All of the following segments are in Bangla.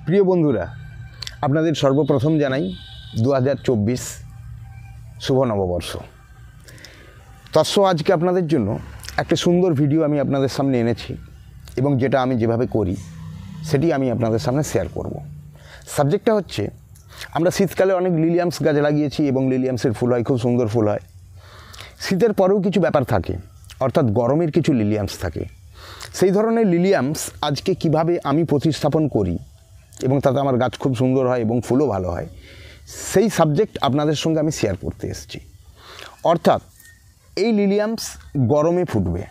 প্রিয় বন্ধুরা, আপনাদের সর্বপ্রথম জানাই 2024 শুভ নববর্ষ। আজকে আপনাদের জন্য একটা সুন্দর ভিডিও আমি আপনাদের সামনে এনেছি এবং যেটা আমি যেভাবে করি সেটি আমি আপনাদের সামনে শেয়ার করব। সাবজেক্টটা হচ্ছে, আমরা শীতকালে অনেক লিলিয়ামস গাছ লাগিয়েছি এবং লিলিয়ামসের ফুল হয়, খুব সুন্দর ফুল হয়। শীতের পরেও কিছু ব্যাপার থাকে, অর্থাৎ গরমের কিছু লিলিয়ামস থাকে। সেই ধরনের লিলিয়ামস আজকে কিভাবে আমি প্রতিস্থাপন করি এবং তাতে আমার গাছ খুব সুন্দর হয় এবং ফুলও ভালো হয়, সেই সাবজেক্ট আপনাদের সঙ্গে আমি শেয়ার করতে এসেছি। অর্থাৎ এই লিলিয়ামস গরমে ফুটবে।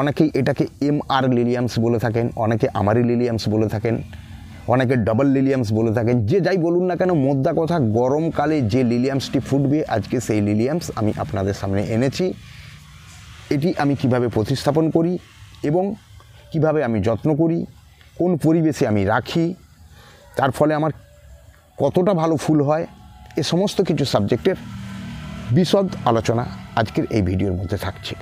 অনেকেই এটাকে MR লিলিয়ামস বলে থাকেন, অনেকে আমারি লিলিয়ামস বলে থাকেন, অনেকে ডাবল লিলিয়ামস বলে থাকেন। যে যাই বলুন না কেন, মোদ্দা কথা, গরমকালে যে লিলিয়ামসটি ফুটবে আজকে সেই লিলিয়ামস আমি আপনাদের সামনে এনেছি। এটি আমি কিভাবে প্রতিস্থাপন করি এবং কিভাবে আমি যত্ন করি, কোন পরিবেশে আমি রাখি, তার ফলে আমার কতটা ভালো ফুল হয়, এ সমস্ত কিছু সাবজেক্টের বিশদ আলোচনা আজকের এই ভিডিওর মধ্যে থাকছে।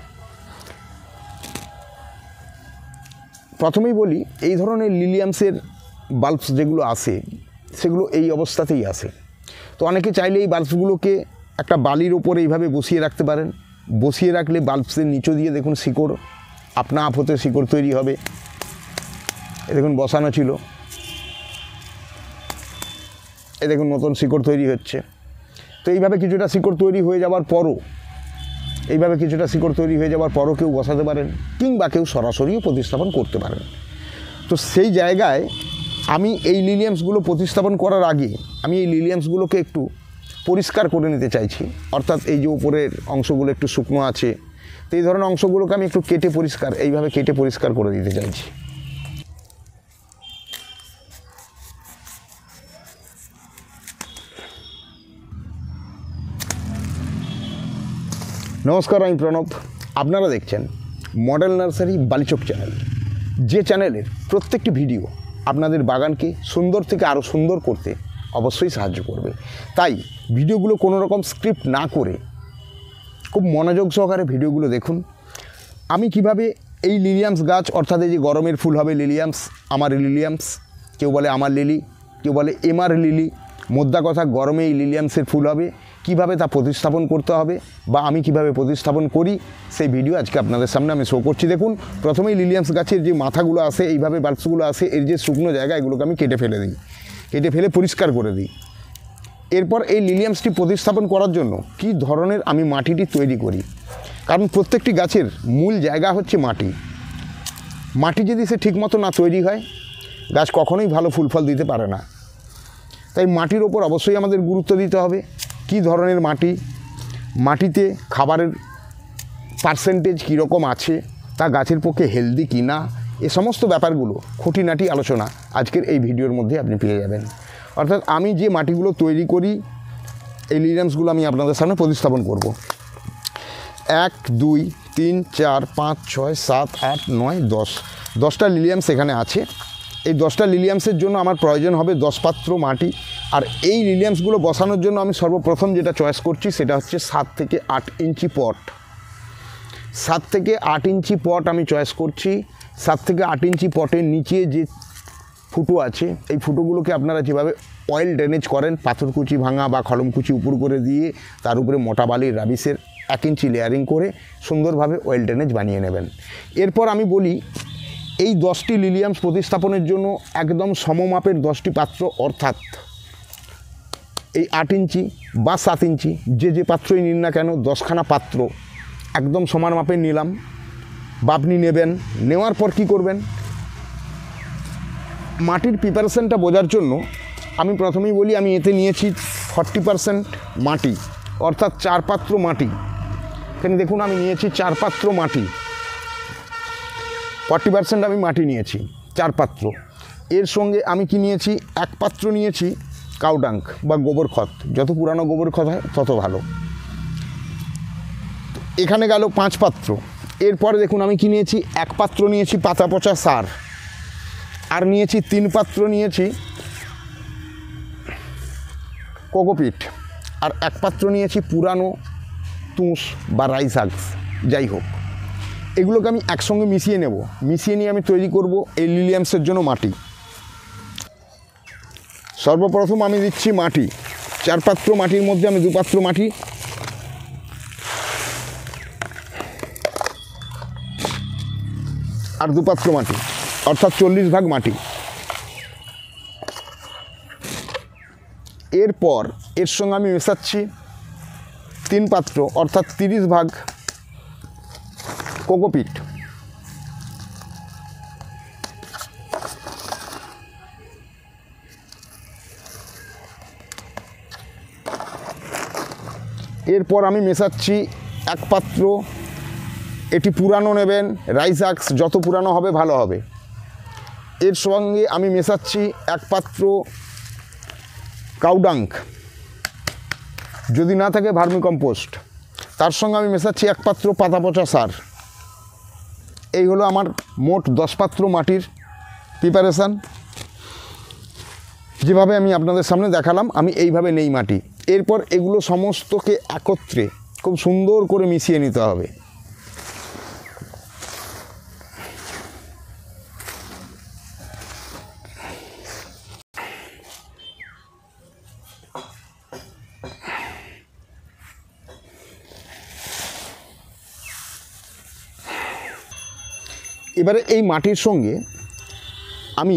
প্রথমেই বলি, এই ধরনের লিলিয়ামসের বাল্বস যেগুলো আসে সেগুলো এই অবস্থাতেই আসে। তো অনেকে চাইলে এই বাল্বসগুলোকে একটা বালির ওপরে এইভাবে বসিয়ে রাখতে পারেন। বসিয়ে রাখলে বাল্বসের নিচে দিয়ে দেখুন শিকড় আপনা আপ হতে শিকড় তৈরি হবে। এ দেখুন বসানো ছিল, এ দেখুন নতুন শিকড় তৈরি হচ্ছে। তো এইভাবে কিছুটা শিকড় তৈরি হয়ে যাওয়ার পরও কেউ বসাতে পারেন, কিংবা কেউ সরাসরিও প্রতিস্থাপন করতে পারেন। তো সেই জায়গায় আমি এই লিলিয়ামসগুলো প্রতিস্থাপন করার আগে আমি এই লিলিয়ামসগুলোকে একটু পরিষ্কার করে নিতে চাইছি। অর্থাৎ এই যে উপরের অংশগুলো একটু শুকনো আছে, তো এই ধরনের অংশগুলোকে আমি একটু এইভাবে কেটে পরিষ্কার করে দিতে চাইছি। নমস্কার, আমি প্রণব। আপনারা দেখছেন মডেল নার্সারি বালিচক চ্যানেল, যে চ্যানেলের প্রত্যেকটি ভিডিও আপনাদের বাগানকে সুন্দর থেকে আরও সুন্দর করতে অবশ্যই সাহায্য করবে। তাই ভিডিওগুলো কোনো রকম স্ক্রিপ্ট না করে খুব মনোযোগ সহকারে ভিডিওগুলো দেখুন। আমি কিভাবে এই লিলিয়ামস গাছ, অর্থাৎ এই যে গরমের ফুল হবে লিলিয়ামস, আমার লিলিয়ামস, কেউ বলে আমার লিলি, কেউ বলে MR লিলি, মোদ্দা কথা গরমে এই লিলিয়ামসের ফুল হবে, কিভাবে তা প্রতিস্থাপন করতে হবে বা আমি কিভাবে প্রতিস্থাপন করি, সেই ভিডিও আজকে আপনাদের সামনে আমি শো করছি। দেখুন, প্রথমেই লিলিয়ামস গাছের যে মাথাগুলো আসে, এইভাবে বাল্বসগুলো আসে, এর যে শুকনো জায়গা, এগুলোকে আমি কেটে ফেলে পরিষ্কার করে দিই। এরপর এই লিলিয়ামসটি প্রতিস্থাপন করার জন্য কী ধরনের আমি মাটিটি তৈরি করি, কারণ প্রত্যেকটি গাছের মূল জায়গা হচ্ছে মাটি। মাটি যদি সে ঠিকমতো না তৈরি হয়, গাছ কখনোই ভালো ফুল ফল দিতে পারে না। তাই মাটির ওপর অবশ্যই আমাদের গুরুত্ব দিতে হবে। কী ধরনের মাটিতে খাবারের পার্সেন্টেজ কীরকম আছে, তা গাছের পক্ষে হেলদি কি না, এ সমস্ত ব্যাপারগুলো খুঁটিনাটি আলোচনা আজকের এই ভিডিওর মধ্যে আপনি পেয়ে যাবেন। অর্থাৎ আমি যে মাটিগুলো তৈরি করি, এই লিলিয়ামসগুলো আমি আপনাদের সামনে প্রতিস্থাপন করব। 1 2 3 4 5 6 7 8 9 10টা লিলিয়ামস এখানে আছে। এই 10টা লিলিয়ামসের জন্য আমার প্রয়োজন হবে 10 পাত্র মাটি। আর এই লিলিয়ামসগুলো বসানোর জন্য আমি সর্বপ্রথম যেটা চয়েস করছি সেটা হচ্ছে 7 থেকে 8 ইঞ্চি পট। 7 থেকে 8 ইঞ্চি পট আমি চয়েস করছি। 7 থেকে 8 ইঞ্চি পটের নিচে যে ফুটো আছে, এই ফুটোগুলোকে আপনারা যেভাবে অয়েল ড্রেনেজ করেন, পাথরকুচি ভাঙা বা খলমকুচি উপর করে দিয়ে তার উপরে মোটা বালির রাবিসের 1 ইঞ্চি লেয়ারিং করে সুন্দরভাবে অয়েল ড্রেনেজ বানিয়ে নেবেন। এরপর আমি বলি, এই 10টি লিলিয়ামস প্রতিস্থাপনের জন্য একদম সমমাপের 10টি পাত্র, অর্থাৎ এই 8 ইঞ্চি বা 7 ইঞ্চি যে পাত্রই নিন না কেন, 10খানা পাত্র একদম সমান মাপের নিলাম বা আপনি নেবেন। নেওয়ার পর কি করবেন, মাটির প্রিপারেশনটা বোঝার জন্য আমি প্রথমেই বলি, আমি এতে নিয়েছি 40% মাটি, অর্থাৎ 4 পাত্র মাটি। এখানে দেখুন আমি নিয়েছি 4 পাত্র মাটি, 40% আমি মাটি নিয়েছি 4 পাত্র। এর সঙ্গে আমি কি নিয়েছি, 1 পাত্র নিয়েছি কাউডাঙ্ক বা গোবর খত। যত পুরানো গোবর খত হয় তত ভালো। এখানে গেল 5 পাত্র। এরপরে দেখুন আমি কি নিয়েছি, 1 পাত্র নিয়েছি পাতা পচা সার, আর নিয়েছি 3 পাত্র নিয়েছি কোকোপিট, আর 1 পাত্র নিয়েছি পুরানো তুষ বা রাইসাক্স, যাই হোক। এগুলোকে আমি একসঙ্গে মিশিয়ে নেব। মিশিয়ে নিয়ে আমি তৈরি করব এই লিলিয়ামসের জন্য মাটি। সর্বপ্রথম আমি দিচ্ছি মাটি, 4 পাত্র মাটির মধ্যে আমি 2 পাত্র মাটি, আর 2 পাত্র মাটি, অর্থাৎ 40 ভাগ মাটি। এরপর এর সঙ্গে আমি মেশাচ্ছি 3 পাত্র অর্থাৎ 30 ভাগ কোকোপিট। এরপর আমি মেশাচ্ছি 1 পাত্র, এটি পুরানো নেবেন, রাইস আক্স, যত পুরানো হবে ভালো হবে। এর সঙ্গে আমি মেশাচ্ছি 1 পাত্র কাউডাঙ্ক, যদি না থাকে ভার্মিকম্পোস্ট। তার সঙ্গে আমি মেশাচ্ছি 1 পাত্র পাতা পচা সার। এই হলো আমার মোট 10 পাত্র মাটির প্রিপারেশান। যেভাবে আমি আপনাদের সামনে দেখালাম, আমি এইভাবে নেই মাটি। এরপর এগুলো সমস্তকে একত্রে খুব সুন্দর করে মিশিয়ে নিতে হবে। এবারে এই মাটির সঙ্গে আমি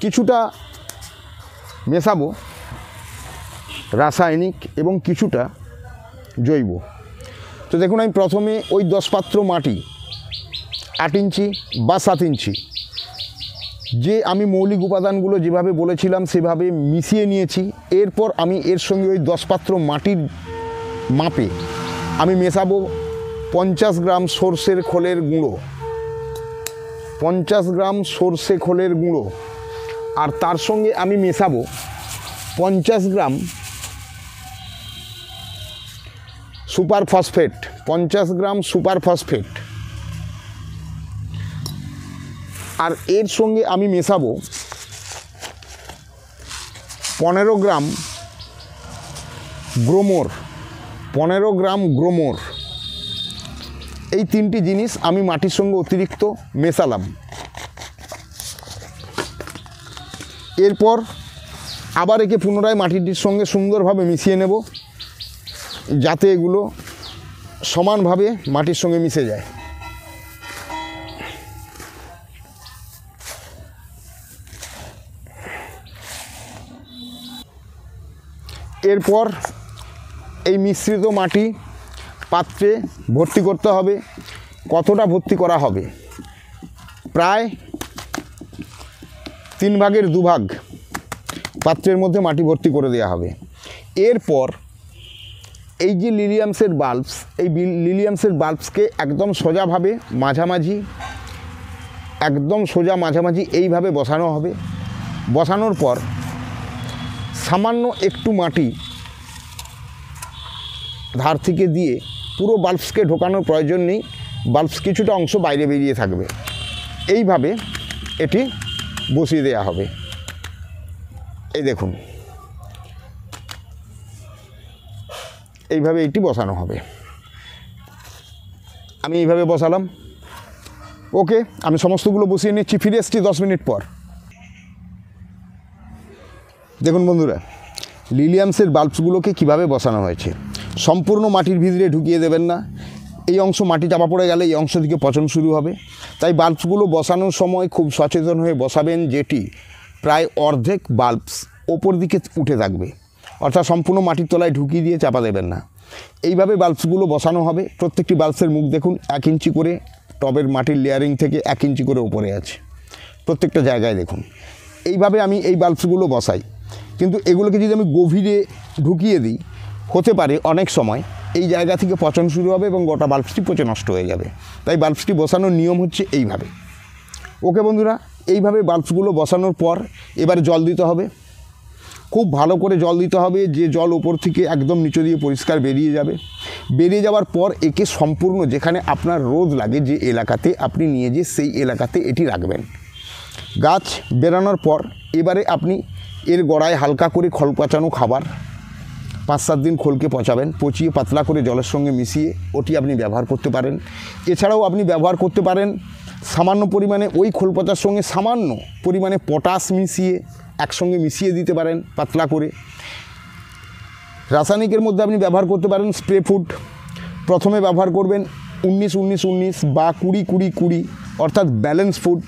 কিছুটা মেশাবো রাসায়নিক এবং কিছুটা জৈব। তো দেখুন, আমি প্রথমে ওই 10 পাত্র মাটি 8 ইঞ্চি বা 7 ইঞ্চি যে আমি মৌলিক উপাদানগুলো যেভাবে বলেছিলাম সেভাবে মিশিয়ে নিয়েছি। এরপর আমি এর সঙ্গে ওই 10 পাত্র মাটির মাপে আমি মেশাবো 50 গ্রাম সর্ষের খোলের গুঁড়ো, 50 গ্রাম সর্ষে খোলের গুঁড়ো। আর তার সঙ্গে আমি মেশাবো 50 গ্রাম সুপার ফসফেট, 50 গ্রাম সুপার ফসফেট। আর এর সঙ্গে আমি মেশাবো 15 গ্রাম গ্রোমোর, 15 গ্রাম গ্রোমোর। এই 3টি জিনিস আমি মাটির সঙ্গে অতিরিক্ত মেশালাম। এরপর আবার একে পুনরায় মাটিটির সঙ্গে সুন্দরভাবে মিশিয়ে নেব, যাতে এগুলো সমানভাবে মাটির সঙ্গে মিশে যায়। এরপর এই মিশ্রিত মাটি পাত্রে ভর্তি করতে হবে। কতটা ভর্তি করা হবে? প্রায় 3 ভাগের 2 ভাগ পাত্রের মধ্যে মাটি ভর্তি করে দেওয়া হবে। এরপর এই যে লিলিয়ামসের বাল্বস, এই লিলিয়ামসের বাল্বসকে একদম সোজাভাবে মাঝামাঝি, একদম সোজা মাঝামাঝি এইভাবে বসানো হবে। বসানোর পর সামান্য একটু মাটি ধার থেকে দিয়ে পুরো বাল্বসকে ঢোকানোর প্রয়োজন নেই, বাল্বস কিছুটা অংশ বাইরে বেরিয়ে থাকবে। এইভাবে এটি বসিয়ে দেওয়া হবে। এই দেখুন, এইভাবে এটি বসানো হবে। আমি এইভাবে বসালাম। ওকে, আমি সমস্তগুলো বসিয়ে নিচ্ছি, ফিরে এসেছি 10 মিনিট পর। দেখুন বন্ধুরা, লিলিয়ামসের বাল্বসগুলোকে কিভাবে বসানো হয়েছে। সম্পূর্ণ মাটির ভিতরে ঢুকিয়ে দেবেন না, এই অংশ মাটি চাপা পড়ে গেলে এই অংশ থেকে পচন শুরু হবে। তাই বাল্বসগুলো বসানোর সময় খুব সচেতন হয়ে বসাবেন, যেটি প্রায় অর্ধেক বাল্বস ওপর দিকে উঠে থাকবে, অর্থাৎ সম্পূর্ণ মাটির তলায় ঢুকিয়ে দিয়ে চাপা দেবেন না। এইভাবে বাল্বসগুলো বসানো হবে। প্রত্যেকটি বাল্বসের মুখ দেখুন 1 ইঞ্চি করে, টবের মাটির লেয়ারিং থেকে 1 ইঞ্চি করে উপরে আছে প্রত্যেকটা জায়গায় দেখুন। এইভাবে আমি এই বাল্বসগুলো বসাই। কিন্তু এগুলোকে যদি আমি গভীরে ঢুকিয়ে দিই, হতে পারে অনেক সময় এই জায়গা থেকে পচন শুরু হবে এবং গোটা বাল্বসটি পচে নষ্ট হয়ে যাবে। তাই বাল্বসটি বসানোর নিয়ম হচ্ছে এইভাবে। ওকে বন্ধুরা, এইভাবে বাল্বসগুলো বসানোর পর এবার জল দিতে হবে। খুব ভালো করে জল দিতে হবে, যে জল ওপর থেকে একদম নিচে দিয়ে পরিষ্কার বেরিয়ে যাবে। বেরিয়ে যাওয়ার পর একে সম্পূর্ণ যেখানে আপনার রোদ লাগে, যে এলাকাতে আপনি নিয়ে যেয়ে সেই এলাকাতে এটি রাখবেন। গাছ বেরানোর পর এবারে আপনি এর গোড়ায় হালকা করে খোল পচানো খাবার 5-7 দিন খোলকে পচাবেন, পচিয়ে পাতলা করে জলের সঙ্গে মিশিয়ে ওটি আপনি ব্যবহার করতে পারেন। এছাড়াও আপনি ব্যবহার করতে পারেন সামান্য পরিমাণে ওই খোল পচার সঙ্গে সামান্য পরিমাণে পটাশ মিশিয়ে একসঙ্গে মিশিয়ে দিতে পারেন পাতলা করে। রাসায়নিকের মধ্যে আপনি ব্যবহার করতে পারেন স্প্রে ফুড। প্রথমে ব্যবহার করবেন 19-19-19 বা 20-20-20, অর্থাৎ ব্যালেন্স ফুড,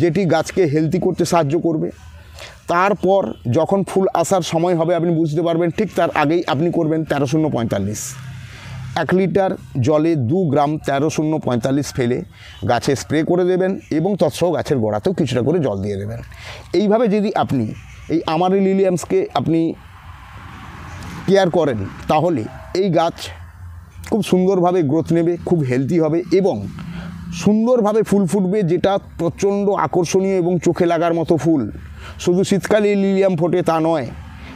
যেটি গাছকে হেলদি করতে সাহায্য করবে। তারপর যখন ফুল আসার সময় হবে আপনি বুঝতে পারবেন, ঠিক তার আগেই আপনি করবেন 13-0-45। 1 লিটার জলে 2 গ্রাম 13-0-45 ফেলে গাছে স্প্রে করে দেবেন এবং তৎসহ গাছের গোড়াতেও কিছুটা করে জল দিয়ে দেবেন। এইভাবে যদি আপনি এই আমারি লিলিয়ামসকে আপনি কেয়ার করেন, তাহলে এই গাছ খুব সুন্দরভাবে গ্রোথ নেবে, খুব হেলদি হবে এবং সুন্দরভাবে ফুল ফুটবে, যেটা প্রচণ্ড আকর্ষণীয় এবং চোখে লাগার মতো ফুল। শুধু শীতকালে লিলিয়াম ফোটে তা নয়,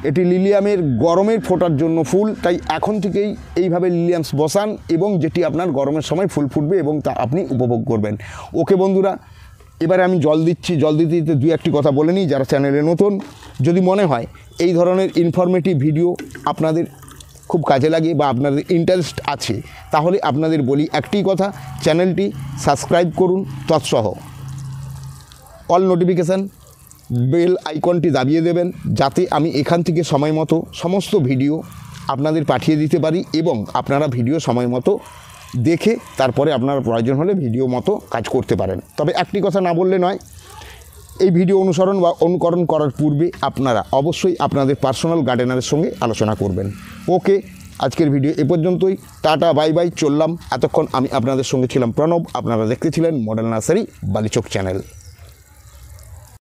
এটি লিলিয়ামের গরমের ফোটার জন্য ফুল। তাই এখন থেকেই এইভাবে লিলিয়ামস বসান এবং যেটি আপনার গরমের সময় ফুল ফুটবে এবং তা আপনি উপভোগ করবেন। ওকে বন্ধুরা, এবারে আমি জল দিচ্ছি। জল দিতে দিতে 2-1টি কথা বলে নিই। যারা চ্যানেলে নতুন, যদি মনে হয় এই ধরনের ইনফরমেটিভ ভিডিও আপনাদের খুব কাজে লাগে বা আপনাদের ইন্টারেস্ট আছে, তাহলে আপনাদের বলি একটি কথা, চ্যানেলটি সাবস্ক্রাইব করুন, তৎসহ অল নোটিফিকেশান বেল আইকনটি দাবিয়ে দেবেন, যাতে আমি এখান থেকে সময় মতো সমস্ত ভিডিও আপনাদের পাঠিয়ে দিতে পারি এবং আপনারা ভিডিও সময় মতো দেখে তারপরে আপনার প্রয়োজন হলে ভিডিও মতো কাজ করতে পারেন। তবে একটি কথা না বললে নয়, এই ভিডিও অনুসরণ বা অনুকরণ করার পূর্বে আপনারা অবশ্যই আপনাদের পার্সোনাল গার্ডেনারের সঙ্গে আলোচনা করবেন। ওকে, আজকের ভিডিও এ পর্যন্তই। টাটা, বাই বাই, চললাম। এতক্ষণ আমি আপনাদের সঙ্গে ছিলাম প্রণব। আপনারা দেখতেছিলেন মডেল নার্সারি বালিচক চ্যানেল।